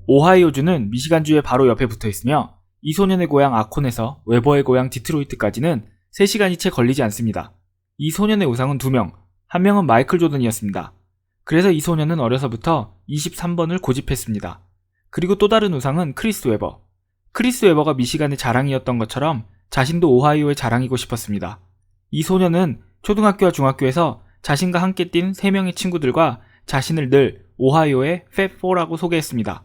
오하이오주는 미시간주의 바로 옆에 붙어 있으며 이 소년의 고향 아콘에서 웨버의 고향 디트로이트까지는 3시간이 채 걸리지 않습니다. 이 소년의 우상은 2명, 한 명은 마이클 조던이었습니다. 그래서 이 소년은 어려서부터 23번을 고집했습니다. 그리고 또 다른 우상은 크리스 웨버. 크리스 웨버가 미시간의 자랑이었던 것처럼 자신도 오하이오의 자랑이고 싶었습니다. 이 소년은 초등학교와 중학교에서 자신과 함께 뛴 3명의 친구들과 자신을 늘 오하이오의 팻4라고 소개했습니다.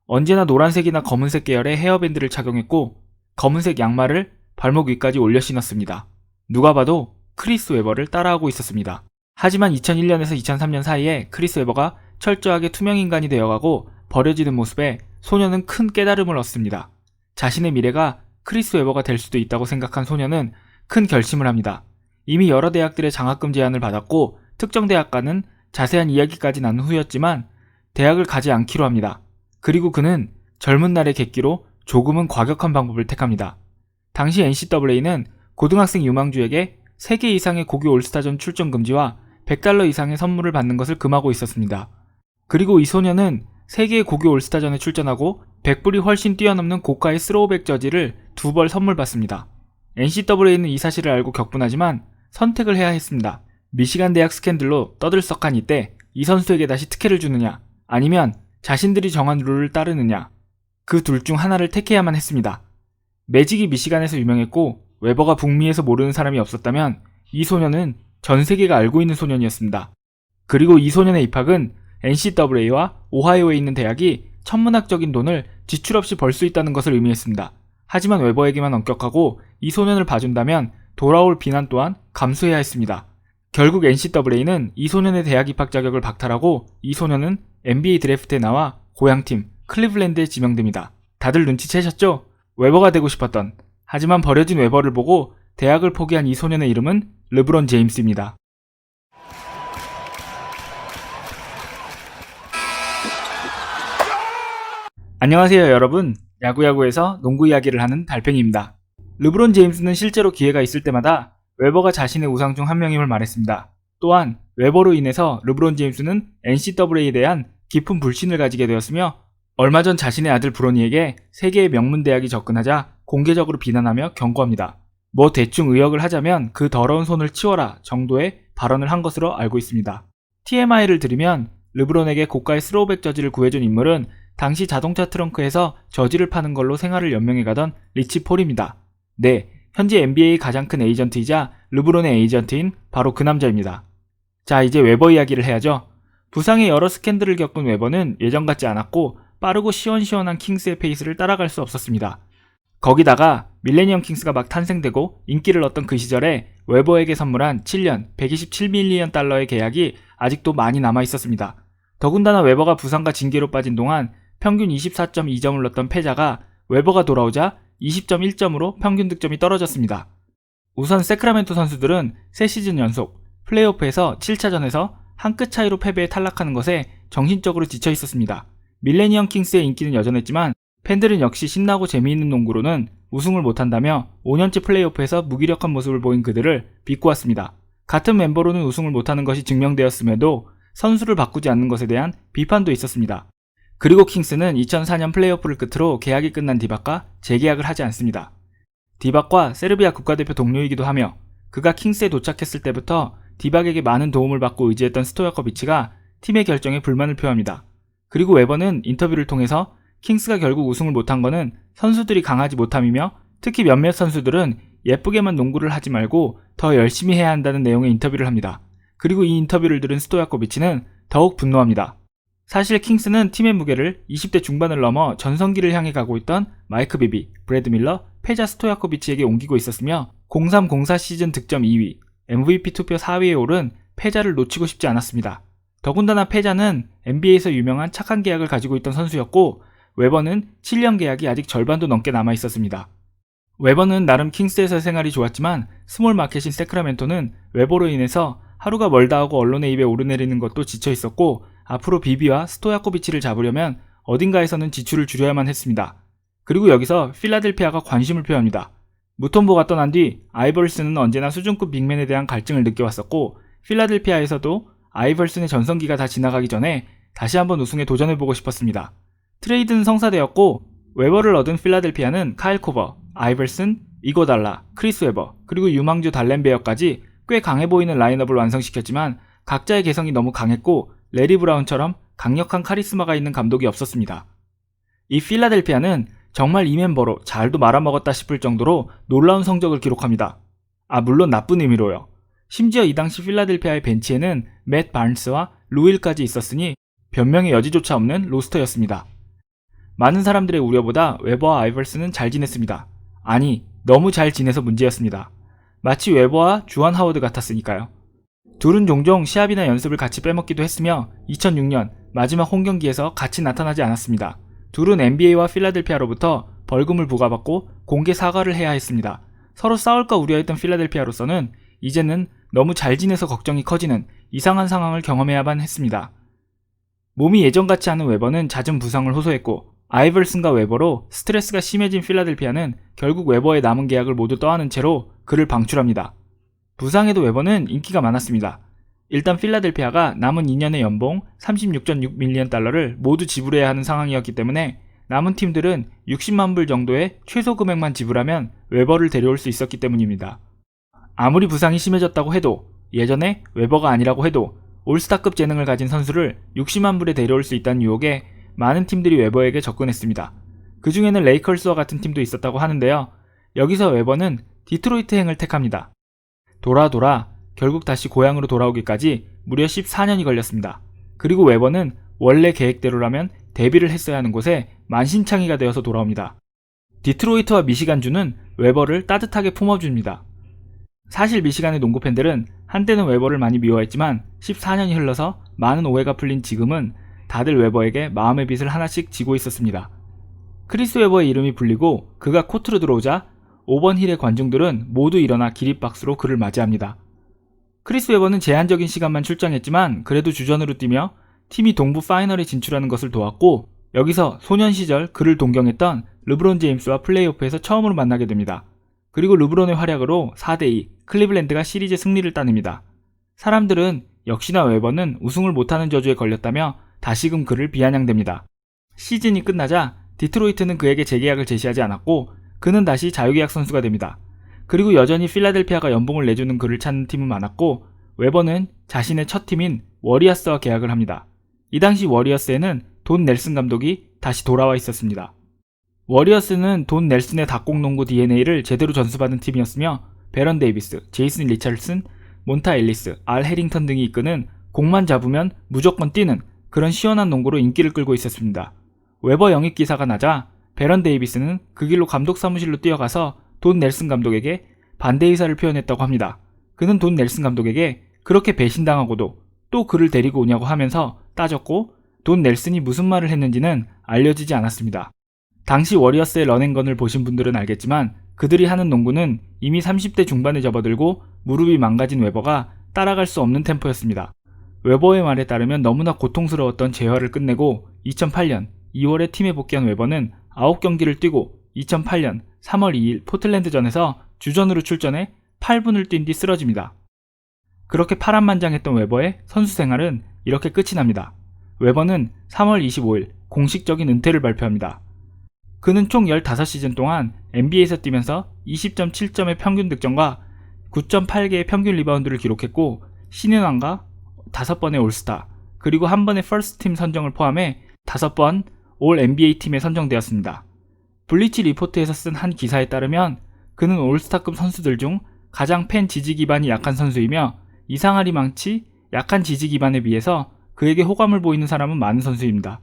언제나 노란색이나 검은색 계열의 헤어밴드를 착용했고 검은색 양말을 발목 위까지 올려 신었습니다. 누가 봐도 크리스 웨버를 따라하고 있었습니다. 하지만 2001년에서 2003년 사이에 크리스 웨버가 철저하게 투명인간이 되어가고 버려지는 모습에 소년은 큰 깨달음을 얻습니다. 자신의 미래가 크리스 웨버가 될 수도 있다고 생각한 소년은 큰 결심을 합니다. 이미 여러 대학들의 장학금 제안을 받았고 특정 대학과는 자세한 이야기까지 난 후였지만 대학을 가지 않기로 합니다. 그리고 그는 젊은 날의 객기로 조금은 과격한 방법을 택합니다. 당시 NCAA는 고등학생 유망주에게 3개 이상의 고교 올스타전 출전 금지와 $100 이상의 선물을 받는 것을 금하고 있었습니다. 그리고 이 소년은 3개의 고교 올스타전에 출전하고 100불이 훨씬 뛰어넘는 고가의 스로우백 저지를 2벌 선물 받습니다. NCAA는 이 사실을 알고 격분하지만 선택을 해야 했습니다. 미시간 대학 스캔들로 떠들썩한 이때 이 선수에게 다시 특혜를 주느냐 아니면 자신들이 정한 룰을 따르느냐 그 둘 중 하나를 택해야만 했습니다. 매직이 미시간에서 유명했고 웨버가 북미에서 모르는 사람이 없었다면 이 소년은 전 세계가 알고 있는 소년이었습니다. 그리고 이 소년의 입학은 NCAA와 오하이오에 있는 대학이 천문학적인 돈을 지출 없이 벌 수 있다는 것을 의미했습니다. 하지만 웨버에게만 엄격하고 이 소년을 봐준다면 돌아올 비난 또한 감수해야 했습니다. 결국 NCAA는 이 소년의 대학 입학 자격을 박탈하고 이 소년은 NBA 드래프트에 나와 고향팀 클리블랜드에 지명됩니다. 다들 눈치채셨죠? 웨버가 되고 싶었던, 하지만 버려진 웨버를 보고 대학을 포기한 이 소년의 이름은 르브론 제임스입니다. 안녕하세요 여러분, 야구야구에서 농구 이야기를 하는 달팽이입니다. 르브론 제임스는 실제로 기회가 있을 때마다 웨버가 자신의 우상 중 한 명임을 말했습니다. 또한 웨버로 인해서 르브론 제임스는 NCAA에 대한 깊은 불신을 가지게 되었으며 얼마 전 자신의 아들 브로니에게 세계의 명문 대학이 접근하자 공개적으로 비난하며 경고합니다. 뭐 대충 의역을 하자면 그 더러운 손을 치워라 정도의 발언을 한 것으로 알고 있습니다. TMI를 드리면 르브론에게 고가의 스로우백 저지를 구해준 인물은 당시 자동차 트렁크에서 저지를 파는 걸로 생활을 연명해가던 리치 폴입니다. 네, 현재 NBA 가장 큰 에이전트이자 르브론의 에이전트인 바로 그 남자입니다. 자, 이제 웨버 이야기를 해야죠. 부상의 여러 스캔들을 겪은 웨버는 예전 같지 않았고 빠르고 시원시원한 킹스의 페이스를 따라갈 수 없었습니다. 거기다가 밀레니엄 킹스가 막 탄생되고 인기를 얻던 그 시절에 웨버에게 선물한 7년 127밀리언 달러의 계약이 아직도 많이 남아있었습니다. 더군다나 웨버가 부상과 징계로 빠진 동안 평균 24.2점을 넣었던 패자가 웨버가 돌아오자 20.1점으로 평균 득점이 떨어졌습니다. 우선 세크라멘토 선수들은 3시즌 연속 플레이오프에서 7차전에서 한 끗 차이로 패배에 탈락하는 것에 정신적으로 지쳐 있었습니다. 밀레니엄 킹스의 인기는 여전했지만 팬들은 역시 신나고 재미있는 농구로는 우승을 못한다며 5년째 플레이오프에서 무기력한 모습을 보인 그들을 비꼬았습니다. 같은 멤버로는 우승을 못하는 것이 증명되었음에도 선수를 바꾸지 않는 것에 대한 비판도 있었습니다. 그리고 킹스는 2004년 플레이오프를 끝으로 계약이 끝난 디박과 재계약을 하지 않습니다. 디박과 세르비아 국가대표 동료이기도 하며 그가 킹스에 도착했을 때부터 디박에게 많은 도움을 받고 의지했던 스토야코비치가 팀의 결정에 불만을 표합니다. 그리고 웨버는 인터뷰를 통해서 킹스가 결국 우승을 못한 거는 선수들이 강하지 못함이며 특히 몇몇 선수들은 예쁘게만 농구를 하지 말고 더 열심히 해야 한다는 내용의 인터뷰를 합니다. 그리고 이 인터뷰를 들은 스토야코비치는 더욱 분노합니다. 사실 킹스는 팀의 무게를 20대 중반을 넘어 전성기를 향해 가고 있던 마이크 비비, 브래드 밀러, 페자 스토야코비치에게 옮기고 있었으며 03-04 시즌 득점 2위, MVP 투표 4위에 오른 페자를 놓치고 싶지 않았습니다. 더군다나 페자는 NBA에서 유명한 착한 계약을 가지고 있던 선수였고 웨버는 7년 계약이 아직 절반도 넘게 남아있었습니다. 웨버는 나름 킹스에서 생활이 좋았지만 스몰 마켓인 세크라멘토는 웨버로 인해서 하루가 멀다 하고 언론의 입에 오르내리는 것도 지쳐있었고 앞으로 비비와 스토야코비치를 잡으려면 어딘가에서는 지출을 줄여야만 했습니다. 그리고 여기서 필라델피아가 관심을 표합니다. 무톰보가 떠난 뒤 아이버슨은 언제나 수준급 빅맨에 대한 갈증을 느껴왔었고 필라델피아에서도 아이버슨의 전성기가 다 지나가기 전에 다시 한번 우승에 도전해보고 싶었습니다. 트레이드는 성사되었고 웨버를 얻은 필라델피아는 카일 코버, 아이벌슨, 이고달라, 크리스 웨버, 그리고 유망주 달렌 베어까지 꽤 강해 보이는 라인업을 완성시켰지만 각자의 개성이 너무 강했고 레리 브라운처럼 강력한 카리스마가 있는 감독이 없었습니다. 이 필라델피아는 정말 이 멤버로 잘도 말아먹었다 싶을 정도로 놀라운 성적을 기록합니다. 물론 나쁜 의미로요. 심지어 이 당시 필라델피아의 벤치에는 맷 바른스와 루일까지 있었으니 변명의 여지조차 없는 로스터였습니다. 많은 사람들의 우려보다 웨버와 아이벌슨은 잘 지냈습니다. 아니, 너무 잘 지내서 문제였습니다. 마치 웨버와 주한 하워드 같았으니까요. 둘은 종종 시합이나 연습을 같이 빼먹기도 했으며 2006년 마지막 홈경기에서 같이 나타나지 않았습니다. 둘은 NBA와 필라델피아로부터 벌금을 부과받고 공개 사과를 해야 했습니다. 서로 싸울까 우려했던 필라델피아로서는 이제는 너무 잘 지내서 걱정이 커지는 이상한 상황을 경험해야만 했습니다. 몸이 예전 같지 않은 웨버는 잦은 부상을 호소했고 아이벌슨과 웨버로 스트레스가 심해진 필라델피아는 결국 웨버의 남은 계약을 모두 떠안은 채로 그를 방출합니다. 부상에도 웨버는 인기가 많았습니다. 일단 필라델피아가 남은 2년의 연봉 36.6 밀리언 달러를 모두 지불해야 하는 상황이었기 때문에 남은 팀들은 60만 불 정도의 최소 금액만 지불하면 웨버를 데려올 수 있었기 때문입니다. 아무리 부상이 심해졌다고 해도 예전에 웨버가 아니라고 해도 올스타급 재능을 가진 선수를 60만 불에 데려올 수 있다는 유혹에 많은 팀들이 웨버에게 접근했습니다. 그 중에는 레이커스와 같은 팀도 있었다고 하는데요. 여기서 웨버는 디트로이트행을 택합니다. 돌아 결국 다시 고향으로 돌아오기까지 무려 14년이 걸렸습니다. 그리고 웨버는 원래 계획대로라면 데뷔를 했어야 하는 곳에 만신창이가 되어서 돌아옵니다. 디트로이트와 미시간주는 웨버를 따뜻하게 품어줍니다. 사실 미시간의 농구 팬들은 한때는 웨버를 많이 미워했지만 14년이 흘러서 많은 오해가 풀린 지금은 다들 웨버에게 마음의 빚을 하나씩 지고 있었습니다. 크리스 웨버의 이름이 불리고 그가 코트로 들어오자 오번힐의 관중들은 모두 일어나 기립박수로 그를 맞이합니다. 크리스 웨버는 제한적인 시간만 출장했지만 그래도 주전으로 뛰며 팀이 동부 파이널에 진출하는 것을 도왔고 여기서 소년 시절 그를 동경했던 르브론 제임스와 플레이오프에서 처음으로 만나게 됩니다. 그리고 르브론의 활약으로 4대2 클리블랜드가 시리즈 승리를 따냅니다. 사람들은 역시나 웨버는 우승을 못하는 저주에 걸렸다며 다시금 그를 비아냥댑니다. 시즌이 끝나자 디트로이트는 그에게 재계약을 제시하지 않았고 그는 다시 자유계약 선수가 됩니다. 그리고 여전히 필라델피아가 연봉을 내주는 그를 찾는 팀은 많았고 웨버는 자신의 첫 팀인 워리어스와 계약을 합니다. 이 당시 워리어스에는 돈 넬슨 감독이 다시 돌아와 있었습니다. 워리어스는 돈 넬슨의 닭공농구 DNA를 제대로 전수받은 팀이었으며 베런 데이비스, 제이슨 리처슨, 몬타 앨리스, 알 해링턴 등이 이끄는 공만 잡으면 무조건 뛰는 그런 시원한 농구로 인기를 끌고 있었습니다. 웨버 영입 기사가 나자 베런 데이비스는 그 길로 감독 사무실로 뛰어가서 돈 넬슨 감독에게 반대 의사를 표현했다고 합니다. 그는 돈 넬슨 감독에게 그렇게 배신당하고도 또 그를 데리고 오냐고 하면서 따졌고 돈 넬슨이 무슨 말을 했는지는 알려지지 않았습니다. 당시 워리어스의 런앤건을 보신 분들은 알겠지만 그들이 하는 농구는 이미 30대 중반에 접어들고 무릎이 망가진 웨버가 따라갈 수 없는 템포였습니다. 웨버의 말에 따르면 너무나 고통스러웠던 재활을 끝내고 2008년 2월에 팀에 복귀한 웨버는 9경기를 뛰고 2008년 3월 2일 포틀랜드전에서 주전으로 출전해 8분을 뛴 뒤 쓰러집니다. 그렇게 파란만장했던 웨버의 선수 생활은 이렇게 끝이 납니다. 웨버는 3월 25일 공식적인 은퇴를 발표합니다. 그는 총 15시즌 동안 NBA에서 뛰면서 20.7점의 평균 득점과 9.8개의 평균 리바운드를 기록했고 신인왕과 5번의 올스타 그리고 한 번의 퍼스트팀 선정을 포함해 5번 올 NBA 팀에 선정되었습니다. 블리치 리포트에서 쓴 한 기사에 따르면 그는 올스타급 선수들 중 가장 팬 지지 기반이 약한 선수이며 이상하리 망치 약한 지지 기반에 비해서 그에게 호감을 보이는 사람은 많은 선수입니다.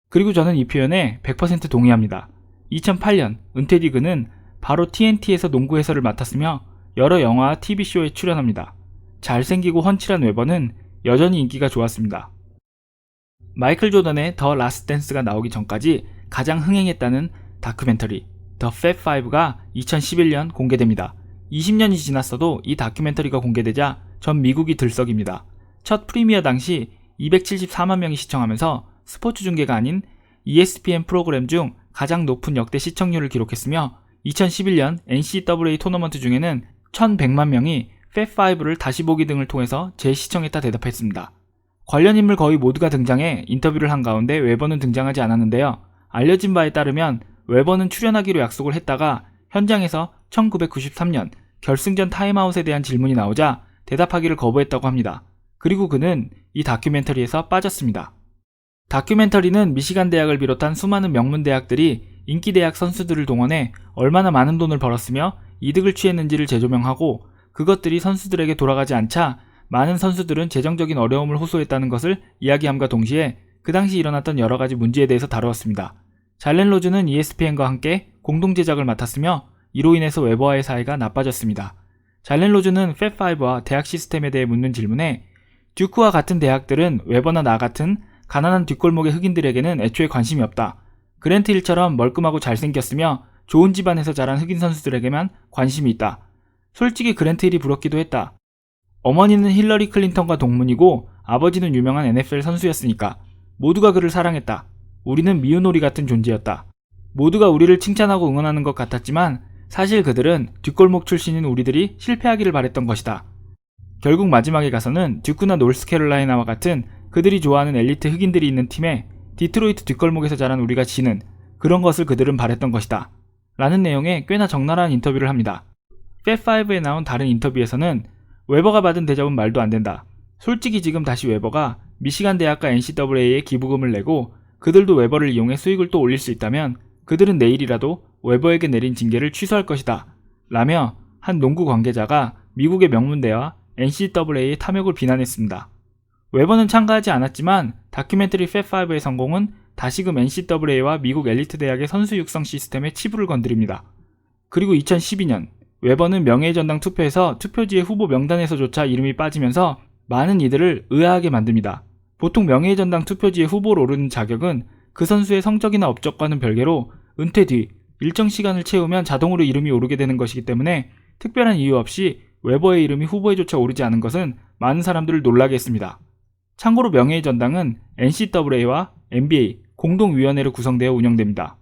그리고 저는 이 표현에 100% 동의합니다. 2008년 은퇴 뒤 그는 바로 TNT에서 농구 해설을 맡았으며 여러 영화와 TV쇼에 출연합니다. 잘생기고 훤칠한 웨버는 여전히 인기가 좋았습니다. 마이클 조던의 더 라스트 댄스가 나오기 전까지 가장 흥행했다는 다큐멘터리 더 팻 5가 2011년 공개됩니다. 20년이 지났어도 이 다큐멘터리가 공개되자 전 미국이 들썩입니다. 첫 프리미어 당시 274만 명이 시청하면서 스포츠 중계가 아닌 ESPN 프로그램 중 가장 높은 역대 시청률을 기록했으며 2011년 NCAA 토너먼트 중에는 1100만 명이 팻5를 다시 보기 등을 통해서 재시청했다 대답했습니다. 관련 인물 거의 모두가 등장해 인터뷰를 한 가운데 웨버는 등장하지 않았는데요. 알려진 바에 따르면 웨버는 출연하기로 약속을 했다가 현장에서 1993년 결승전 타임아웃에 대한 질문이 나오자 대답하기를 거부했다고 합니다. 그리고 그는 이 다큐멘터리에서 빠졌습니다. 다큐멘터리는 미시간 대학을 비롯한 수많은 명문 대학들이 인기 대학 선수들을 동원해 얼마나 많은 돈을 벌었으며 이득을 취했는지를 재조명하고 그것들이 선수들에게 돌아가지 않자 많은 선수들은 재정적인 어려움을 호소했다는 것을 이야기함과 동시에 그 당시 일어났던 여러 가지 문제에 대해서 다루었습니다. 잘렌 로즈는 ESPN과 함께 공동 제작을 맡았으며 이로 인해서 웨버와의 사이가 나빠졌습니다. 잘렌 로즈는 팹5와 대학 시스템에 대해 묻는 질문에 듀크와 같은 대학들은 웨버나 나 같은 가난한 뒷골목의 흑인들에게는 애초에 관심이 없다. 그랜트 힐처럼 멀끔하고 잘생겼으며 좋은 집안에서 자란 흑인 선수들에게만 관심이 있다. 솔직히 그랜트 힐이 부럽기도 했다. 어머니는 힐러리 클린턴과 동문이고 아버지는 유명한 NFL 선수였으니까 모두가 그를 사랑했다. 우리는 미우놀이 같은 존재였다. 모두가 우리를 칭찬하고 응원하는 것 같았지만 사실 그들은 뒷골목 출신인 우리들이 실패하기를 바랬던 것이다. 결국 마지막에 가서는 듀크나 노스캐롤라이나와 같은 그들이 좋아하는 엘리트 흑인들이 있는 팀에 디트로이트 뒷골목에서 자란 우리가 지는 그런 것을 그들은 바랬던 것이다. 라는 내용의 꽤나 적나라한 인터뷰를 합니다. 팹5에 나온 다른 인터뷰에서는 웨버가 받은 대접은 말도 안 된다. 솔직히 지금 다시 웨버가 미시간 대학과 NCAA에 기부금을 내고 그들도 웨버를 이용해 수익을 또 올릴 수 있다면 그들은 내일이라도 웨버에게 내린 징계를 취소할 것이다. 라며 한 농구 관계자가 미국의 명문대와 NCAA의 탐욕을 비난했습니다. 웨버는 참가하지 않았지만 다큐멘터리 팹5의 성공은 다시금 NCAA와 미국 엘리트 대학의 선수 육성 시스템에 치부를 건드립니다. 그리고 2012년 웨버는 명예의 전당 투표에서 투표지의 후보 명단에서조차 이름이 빠지면서 많은 이들을 의아하게 만듭니다. 보통 명예의 전당 투표지에 후보로 오르는 자격은 그 선수의 성적이나 업적과는 별개로 은퇴 뒤 일정 시간을 채우면 자동으로 이름이 오르게 되는 것이기 때문에 특별한 이유 없이 웨버의 이름이 후보에조차 오르지 않은 것은 많은 사람들을 놀라게 했습니다. 참고로 명예의 전당은 NCAA와 NBA 공동위원회로 구성되어 운영됩니다.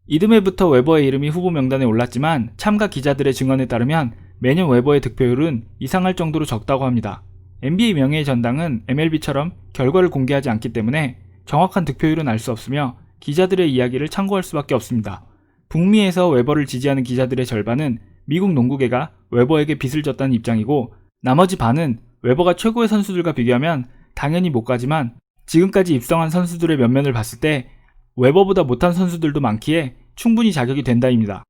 이듬해부터 웨버의 이름이 후보 명단에 올랐지만 참가 기자들의 증언에 따르면 매년 웨버의 득표율은 이상할 정도로 적다고 합니다. NBA 명예의 전당은 MLB처럼 결과를 공개하지 않기 때문에 정확한 득표율은 알 수 없으며 기자들의 이야기를 참고할 수밖에 없습니다. 북미에서 웨버를 지지하는 기자들의 절반은 미국 농구계가 웨버에게 빚을 졌다는 입장이고 나머지 반은 웨버가 최고의 선수들과 비교하면 당연히 못 가지만 지금까지 입성한 선수들의 면면을 봤을 때 웨버보다 못한 선수들도 많기에 충분히 자격이 된다입니다.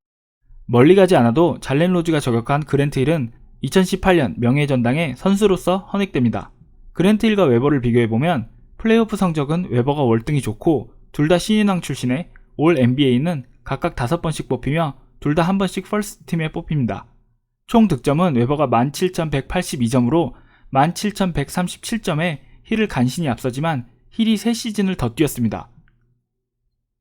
멀리 가지 않아도 잘렌 로즈가 저격한 그랜트 힐은 2018년 명예의 전당에 선수로서 헌액됩니다. 그랜트 힐과 웨버를 비교해보면 플레이오프 성적은 웨버가 월등히 좋고 둘 다 신인왕 출신의 올 NBA는 각각 5번씩 뽑히며 둘 다 한 번씩 퍼스트 팀에 뽑힙니다. 총 득점은 웨버가 17,182점으로 17,137점에 힐을 간신히 앞서지만 힐이 3시즌을 더 뛰었습니다.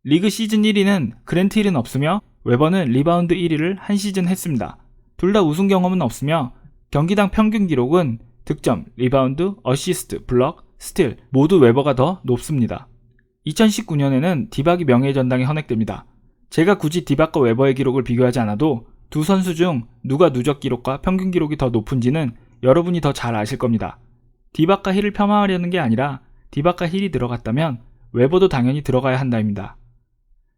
리그 시즌 1위는 그랜트 힐은 없으며 웨버는 리바운드 1위를 한 시즌 했습니다. 둘 다 우승 경험은 없으며 경기당 평균 기록은 득점, 리바운드, 어시스트, 블럭, 스틸 모두 웨버가 더 높습니다. 2019년에는 디박이 명예의 전당에 헌액됩니다. 제가 굳이 디박과 웨버의 기록을 비교하지 않아도 두 선수 중 누가 누적 기록과 평균 기록이 더 높은지는 여러분이 더 잘 아실 겁니다. 디박과 힐을 폄하하려는 게 아니라 디박과 힐이 들어갔다면 웨버도 당연히 들어가야 한다입니다.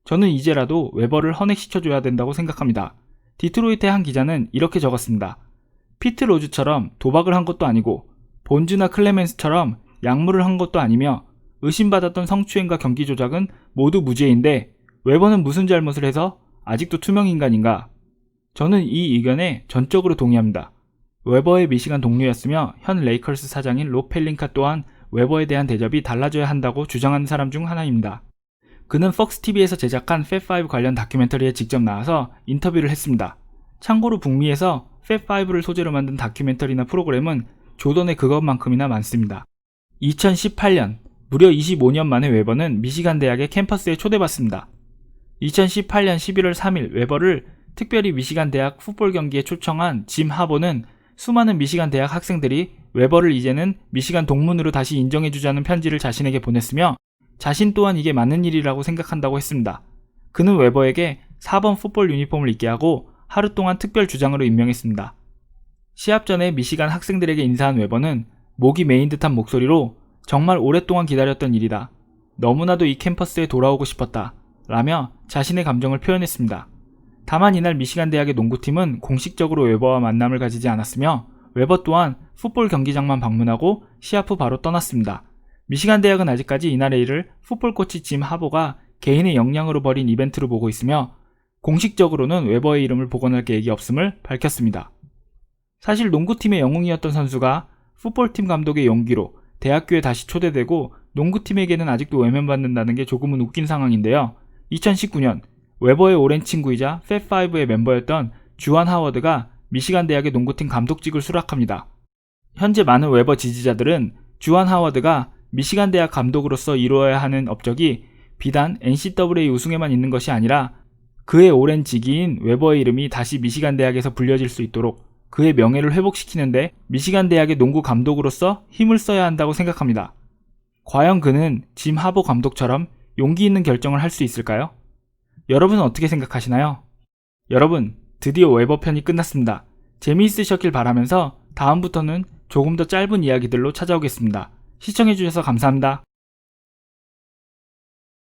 저는 이제라도 웨버를 헌액시켜줘야 된다고 생각합니다. 디트로이트의 한 기자는 이렇게 적었습니다. 피트 로즈처럼 도박을 한 것도 아니고 본즈나 클레멘스처럼 약물을 한 것도 아니며 의심받았던 성추행과 경기 조작은 모두 무죄인데 웨버는 무슨 잘못을 해서 아직도 투명인간인가? 저는 이 의견에 전적으로 동의합니다. 웨버의 미시간 동료였으며 현 레이커스 사장인 롭 펠린카 또한 웨버에 대한 대접이 달라져야 한다고 주장하는 사람 중 하나입니다. 그는 퍽스TV에서 제작한 팹5 관련 다큐멘터리에 직접 나와서 인터뷰를 했습니다. 참고로 북미에서 팹5를 소재로 만든 다큐멘터리나 프로그램은 조던의 그것만큼이나 많습니다. 2018년, 무려 25년 만에 웨버는 미시간 대학의 캠퍼스에 초대받습니다. 2018년 11월 3일 웨버를 특별히 미시간 대학 풋볼 경기에 초청한 짐 하버는 수많은 미시간 대학 학생들이 웨버를 이제는 미시간 동문으로 다시 인정해주자는 편지를 자신에게 보냈으며 자신 또한 이게 맞는 일이라고 생각한다고 했습니다. 그는 웨버에게 4번 풋볼 유니폼을 입게 하고 하루 동안 특별 주장으로 임명했습니다. 시합 전에 미시간 학생들에게 인사한 웨버는 목이 메인 듯한 목소리로 정말 오랫동안 기다렸던 일이다. 너무나도 이 캠퍼스에 돌아오고 싶었다. 라며 자신의 감정을 표현했습니다. 다만 이날 미시간 대학의 농구팀은 공식적으로 웨버와 만남을 가지지 않았으며 웨버 또한 풋볼 경기장만 방문하고 시합 후 바로 떠났습니다. 미시간 대학은 아직까지 이날의 일을 풋볼 코치 짐 하버가 개인의 역량으로 벌인 이벤트로 보고 있으며 공식적으로는 웨버의 이름을 복원할 계획이 없음을 밝혔습니다. 사실 농구팀의 영웅이었던 선수가 풋볼팀 감독의 용기로 대학교에 다시 초대되고 농구팀에게는 아직도 외면받는다는 게 조금은 웃긴 상황인데요. 2019년 웨버의 오랜 친구이자 팻5의 멤버였던 주안 하워드가 미시간 대학의 농구팀 감독직을 수락합니다. 현재 많은 웨버 지지자들은 주안 하워드가 미시간 대학 감독으로서 이루어야 하는 업적이 비단 NCAA 우승에만 있는 것이 아니라 그의 오랜 직위인 웨버의 이름이 다시 미시간 대학에서 불려질 수 있도록 그의 명예를 회복시키는데 미시간 대학의 농구 감독으로서 힘을 써야 한다고 생각합니다. 과연 그는 짐 하버 감독처럼 용기 있는 결정을 할 수 있을까요? 여러분은 어떻게 생각하시나요? 여러분, 드디어 웨버 편이 끝났습니다. 재미있으셨길 바라면서 다음부터는 조금 더 짧은 이야기들로 찾아오겠습니다. 시청해주셔서 감사합니다.